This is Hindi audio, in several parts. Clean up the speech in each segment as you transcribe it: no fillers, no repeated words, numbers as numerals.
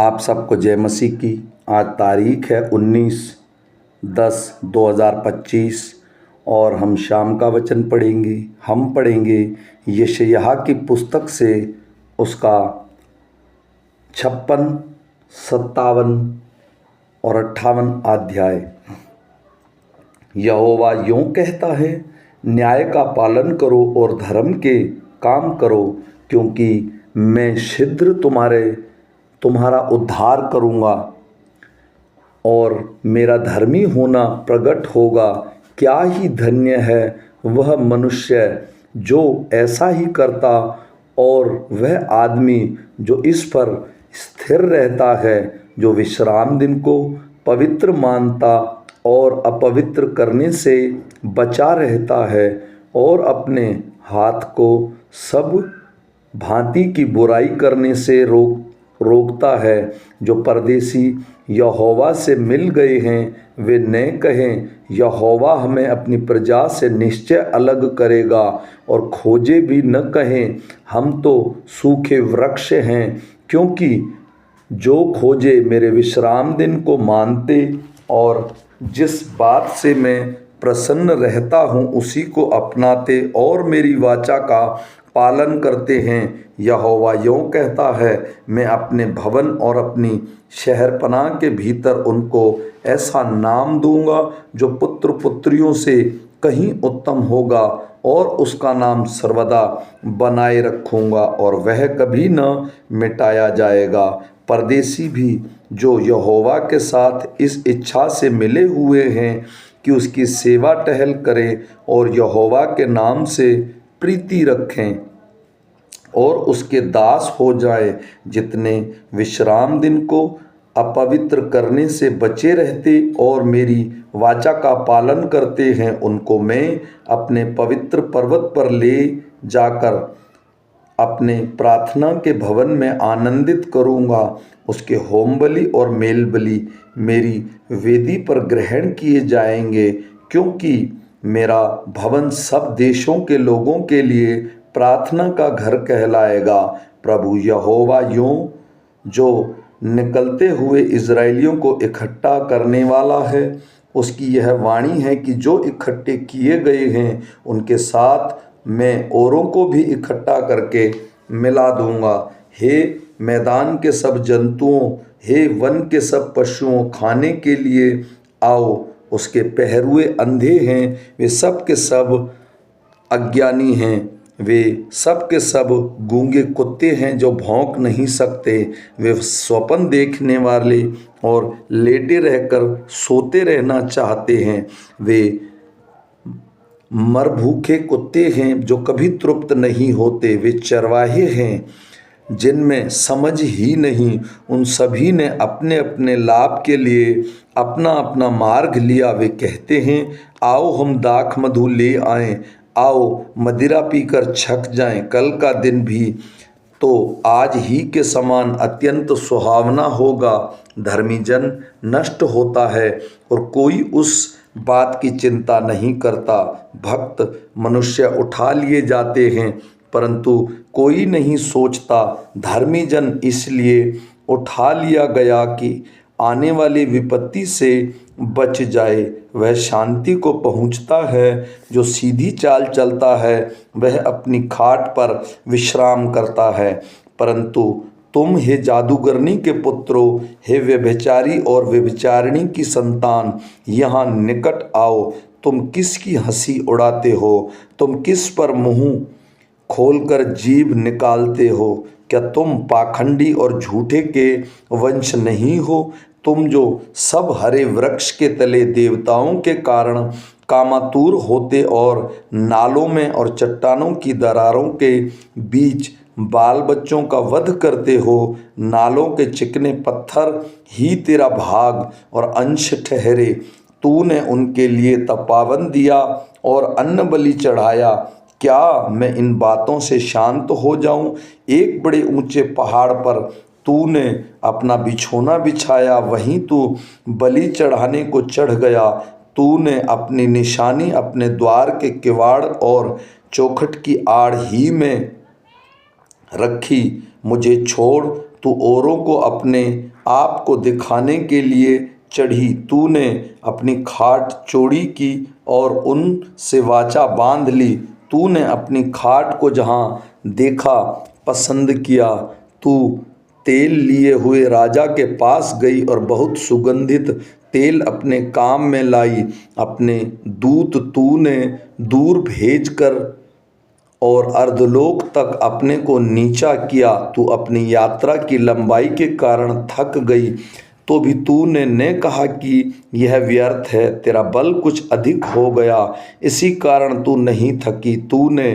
आप सबको जय मसीह की। आज तारीख है 19/10/2025 और हम शाम का वचन पढ़ेंगे। हम पढ़ेंगे यशायाह की पुस्तक से उसका 56, 57 और 58 अध्याय। यहोवा यूँ कहता है, न्याय का पालन करो और धर्म के काम करो, क्योंकि मैं शीघ्र तुम्हारा उद्धार करूँगा और मेरा धर्मी होना प्रकट होगा। क्या ही धन्य है वह मनुष्य जो ऐसा ही करता और वह आदमी जो इस पर स्थिर रहता है, जो विश्राम दिन को पवित्र मानता और अपवित्र करने से बचा रहता है और अपने हाथ को सब भांति की बुराई करने से रोकता है। जो परदेसी यहोवा से मिल गए हैं वे न कहें, यहोवा हमें अपनी प्रजा से निश्चय अलग करेगा, और खोजे भी न कहें, हम तो सूखे वृक्ष हैं। क्योंकि जो खोजे मेरे विश्राम दिन को मानते और जिस बात से मैं प्रसन्न रहता हूँ उसी को अपनाते और मेरी वाचा का पालन करते हैं। यहोवा यूँ कहता है, मैं अपने भवन और अपनी शहरपनाह के भीतर उनको ऐसा नाम दूंगा जो पुत्र पुत्रियों से कहीं उत्तम होगा, और उसका नाम सर्वदा बनाए रखूँगा और वह कभी न मिटाया जाएगा। परदेसी भी जो यहोवा के साथ इस इच्छा से मिले हुए हैं कि उसकी सेवा टहल करें और यहोवा के नाम से प्रीति रखें और उसके दास हो जाए, जितने विश्राम दिन को अपवित्र करने से बचे रहते और मेरी वाचा का पालन करते हैं, उनको मैं अपने पवित्र पर्वत पर ले जाकर अपने प्रार्थना के भवन में आनंदित करूँगा। उसके होम बलि और मेल बलि मेरी वेदी पर ग्रहण किए जाएंगे, क्योंकि मेरा भवन सब देशों के लोगों के लिए प्रार्थना का घर कहलाएगा। प्रभु यहोवा यूँ जो निकलते हुए इज़राइलियों को इकट्ठा करने वाला है, उसकी यह वाणी है कि जो इकट्ठे किए गए हैं उनके साथ मैं औरों को भी इकट्ठा करके मिला दूंगा। हे मैदान के सब जंतुओं, हे वन के सब पशुओं, खाने के लिए आओ। उसके पहरुए अंधे हैं, वे सब के सब अज्ञानी हैं, वे सब के सब गूंगे कुत्ते हैं जो भौंक नहीं सकते। वे स्वप्न देखने वाले और लेटे रहकर सोते रहना चाहते हैं। वे मर भूखे कुत्ते हैं जो कभी तृप्त नहीं होते। वे चरवाहे हैं जिनमें समझ ही नहीं। उन सभी ने अपने अपने लाभ के लिए अपना अपना मार्ग लिया। वे कहते हैं, आओ हम दाख मधु ले आएं, आओ मदिरा पीकर छक जाएं। कल का दिन भी तो आज ही के समान अत्यंत सुहावना होगा। धर्मी जन नष्ट होता है और कोई उस बात की चिंता नहीं करता। भक्त मनुष्य उठा लिए जाते हैं, परंतु कोई नहीं सोचता। धर्मी जन इसलिए उठा लिया गया कि आने वाली विपत्ति से बच जाए। वह शांति को पहुँचता है जो सीधी चाल चलता है, वह अपनी खाट पर विश्राम करता है। परंतु तुम हे जादूगरनी के पुत्रों, हे व्यभिचारी और व्यभिचारिणी की संतान, यहाँ निकट आओ। तुम किसकी हंसी उड़ाते हो? तुम किस पर मुँह खोलकर जीभ निकालते हो? क्या तुम पाखंडी और झूठे के वंश नहीं हो? तुम जो सब हरे वृक्ष के तले देवताओं के कारण कामातुर होते और नालों में और चट्टानों की दरारों के बीच बाल बच्चों का वध करते हो। नालों के चिकने पत्थर ही तेरा भाग और अंश ठहरे। तूने उनके लिए तपावन दिया और अन्न बलि चढ़ाया। क्या मैं इन बातों से शांत हो जाऊं? एक बड़े ऊंचे पहाड़ पर तूने अपना बिछौना बिछाया, वहीं तू बलि चढ़ाने को चढ़ गया। तूने अपनी निशानी अपने द्वार के किवाड़ और चौखट की आड़ ही में रखी। मुझे छोड़ तू औरों को अपने आप को दिखाने के लिए चढ़ी। तूने अपनी खाट चौड़ी की और उनसे वाचा बांध ली। तूने अपनी खाट को जहाँ देखा पसंद किया। तू तेल लिए हुए राजा के पास गई और बहुत सुगंधित तेल अपने काम में लाई। अपने दूत तूने दूर भेजकर और अर्धलोक तक अपने को नीचा किया। तू अपनी यात्रा की लंबाई के कारण थक गई, तो भी तूने न कहा कि यह व्यर्थ है। तेरा बल कुछ अधिक हो गया, इसी कारण तू नहीं थकी। तूने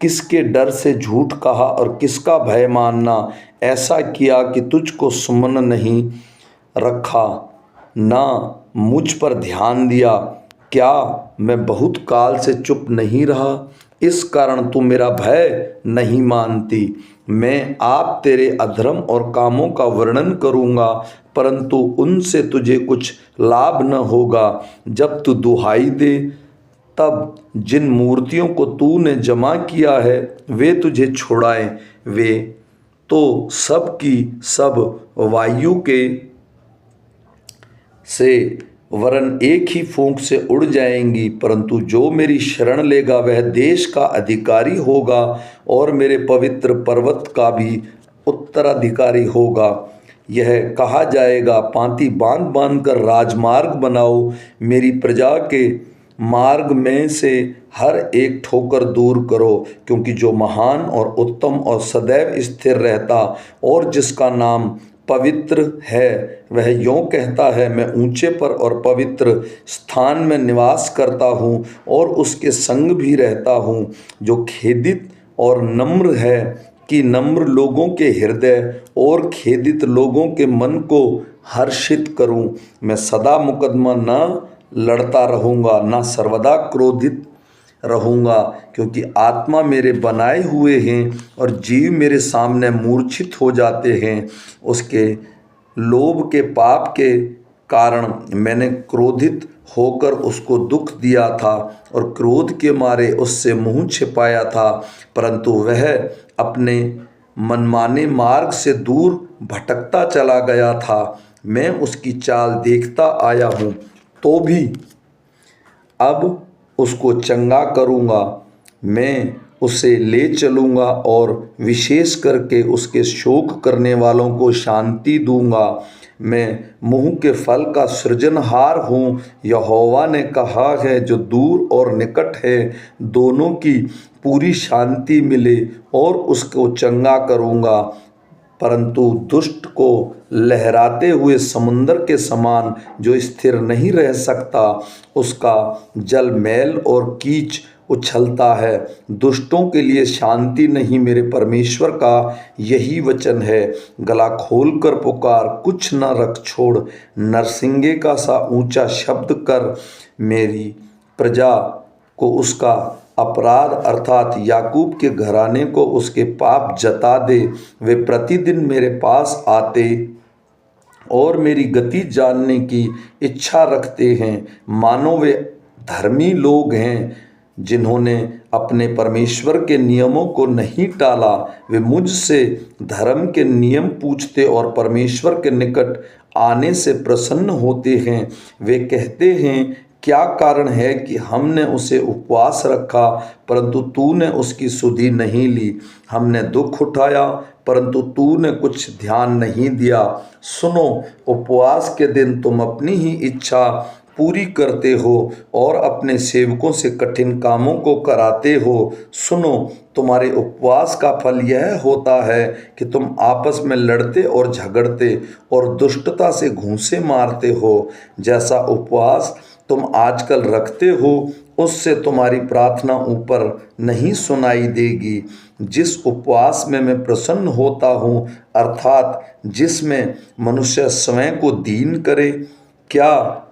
किसके डर से झूठ कहा और किसका भय मानना ऐसा किया कि तुझको सुमन नहीं रखा, ना मुझ पर ध्यान दिया। क्या मैं बहुत काल से चुप नहीं रहा? इस कारण तू मेरा भय नहीं मानती। मैं आप तेरे अधर्म और कामों का वर्णन करूँगा, परंतु उनसे तुझे कुछ लाभ न होगा। जब तू दुहाई दे, तब जिन मूर्तियों को तूने जमा किया है वे तुझे छुड़ाएं। वे तो सब की सब वायु के से वरन एक ही फूंक से उड़ जाएंगी, परंतु जो मेरी शरण लेगा वह देश का अधिकारी होगा और मेरे पवित्र पर्वत का भी उत्तराधिकारी होगा। यह कहा जाएगा, पांति बांध बांध कर राजमार्ग बनाओ, मेरी प्रजा के मार्ग में से हर एक ठोकर दूर करो। क्योंकि जो महान और उत्तम और सदैव स्थिर रहता और जिसका नाम पवित्र है, वह यों कहता है, मैं ऊंचे पर और पवित्र स्थान में निवास करता हूँ और उसके संग भी रहता हूँ। जो खेदित और नम्र है कि नम्र लोगों के हृदय और खेदित लोगों के मन को हर्षित करूँ। मैं सदा मुकदमा न लड़ता रहूँगा, ना सर्वदा क्रोधित रहूँगा, क्योंकि आत्मा मेरे बनाए हुए हैं और जीव मेरे सामने मूर्छित हो जाते हैं। उसके लोभ के पाप के कारण मैंने क्रोधित होकर उसको दुख दिया था और क्रोध के मारे उससे मुँह छिपाया था, परंतु वह अपने मनमाने मार्ग से दूर भटकता चला गया था। मैं उसकी चाल देखता आया हूँ, तो भी अब उसको चंगा करूँगा। मैं उसे ले चलूँगा और विशेष करके उसके शोक करने वालों को शांति दूँगा। मैं मुँह के फल का सृजनहार हूँ, यहोवा ने कहा है। जो दूर और निकट है दोनों की पूरी शांति मिले और उसको चंगा करूँगा। परंतु दुष्ट को लहराते हुए समुंदर के समान जो स्थिर नहीं रह सकता, उसका जल मैल और कीच उछलता है। दुष्टों के लिए शांति नहीं, मेरे परमेश्वर का यही वचन है। गला खोलकर पुकार, कुछ न रख छोड़, नरसिंगे का सा ऊंचा शब्द कर। मेरी प्रजा को उसका अपराध अर्थात याकूब के घराने को उसके पाप जता दे। वे प्रतिदिन मेरे पास आते और मेरी गति जानने की इच्छा रखते हैं, मानो वे धर्मी लोग हैं जिन्होंने अपने परमेश्वर के नियमों को नहीं टाला। वे मुझसे धर्म के नियम पूछते और परमेश्वर के निकट आने से प्रसन्न होते हैं। वे कहते हैं, क्या कारण है कि हमने उसे उपवास रखा, परंतु तूने उसकी सुधि नहीं ली। हमने दुख उठाया, परंतु तूने कुछ ध्यान नहीं दिया। सुनो, उपवास के दिन तुम अपनी ही इच्छा पूरी करते हो और अपने सेवकों से कठिन कामों को कराते हो। सुनो, तुम्हारे उपवास का फल यह होता है कि तुम आपस में लड़ते और झगड़ते और दुष्टता से घूंसे मारते हो। जैसा उपवास तुम आजकल रखते हो, उससे तुम्हारी प्रार्थना ऊपर नहीं सुनाई देगी। जिस उपवास में मैं प्रसन्न होता हूँ, अर्थात जिसमें मनुष्य स्वयं को दीन करे, क्या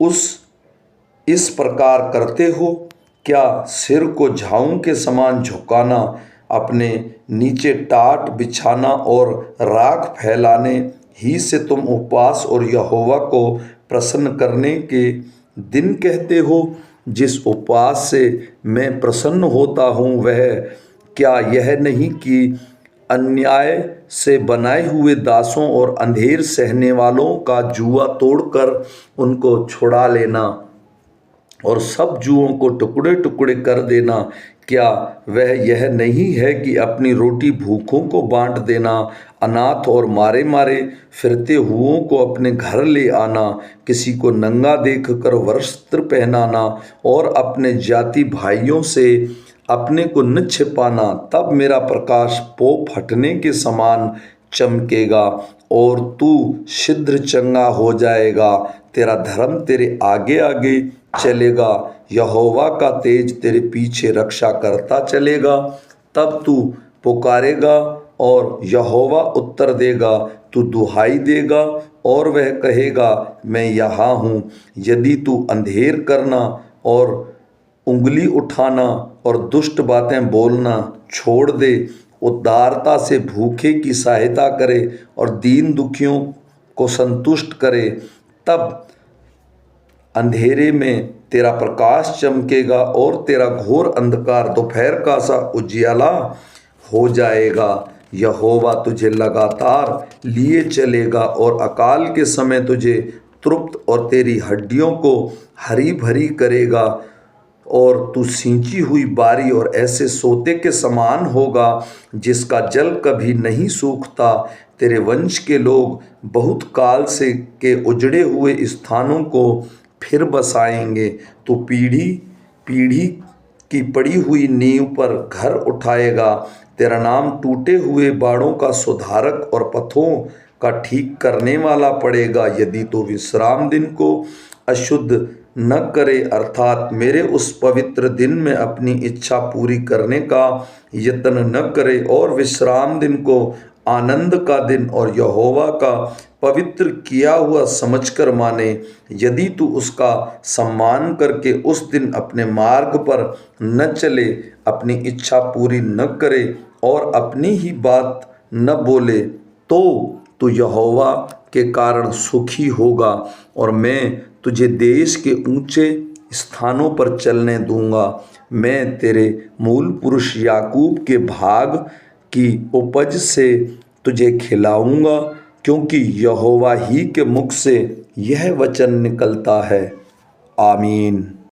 इस प्रकार करते हो? क्या सिर को झाऊ के समान झुकाना, अपने नीचे टाट बिछाना और राख फैलाने ही से तुम उपवास और यहोवा को प्रसन्न करने के दिन कहते हो? जिस उपवास से मैं प्रसन्न होता हूँ, वह क्या यह नहीं कि अन्याय से बनाए हुए दासों और अंधेर सहने वालों का जुआ तोड़कर उनको छुड़ा लेना और सब जुओं को टुकड़े टुकड़े कर देना। क्या वह यह नहीं है कि अपनी रोटी भूखों को बांट देना, अनाथ और मारे मारे फिरते हुओं को अपने घर ले आना, किसी को नंगा देख कर वस्त्र पहनाना और अपने जाति भाइयों से अपने को न छिपाना? तब मेरा प्रकाश पो फटने के समान चमकेगा और तू शीघ्र चंगा हो जाएगा। तेरा धर्म तेरे आगे आगे चलेगा, यहोवा का तेज तेरे पीछे रक्षा करता चलेगा। तब तू पुकारेगा और यहोवा उत्तर देगा, तू दुहाई देगा और वह कहेगा, मैं यहाँ हूँ। यदि तू अंधेर करना और उंगली उठाना और दुष्ट बातें बोलना छोड़ दे, उदारता से भूखे की सहायता करे और दीन दुखियों को संतुष्ट करे, तब अंधेरे में तेरा प्रकाश चमकेगा और तेरा घोर अंधकार दोपहर का सा उजियाला हो जाएगा। यहोवा तुझे लगातार लिए चलेगा और अकाल के समय तुझे तृप्त और तेरी हड्डियों को हरी भरी करेगा और तू सींची हुई बारी और ऐसे सोते के समान होगा जिसका जल कभी नहीं सूखता। तेरे वंश के लोग बहुत काल से के उजड़े हुए स्थानों को फिर बसाएंगे। तू पीढ़ी पीढ़ी की पड़ी हुई नींव पर घर उठाएगा। तेरा नाम टूटे हुए बाड़ों का सुधारक और पथों का ठीक करने वाला पड़ेगा। यदि तू विश्राम दिन को अशुद्ध न करे, अर्थात मेरे उस पवित्र दिन में अपनी इच्छा पूरी करने का यत्न न करे और विश्राम दिन को आनंद का दिन और यहोवा का पवित्र किया हुआ समझकर माने, यदि तू उसका सम्मान करके उस दिन अपने मार्ग पर न चले, अपनी इच्छा पूरी न करे और अपनी ही बात न बोले, तो तू यहोवा के कारण सुखी होगा और मैं तुझे देश के ऊंचे स्थानों पर चलने दूंगा। मैं तेरे मूल पुरुष याकूब के भाग की उपज से तुझे खिलाऊंगा, क्योंकि यहोवा ही के मुख से यह वचन निकलता है। आमीन।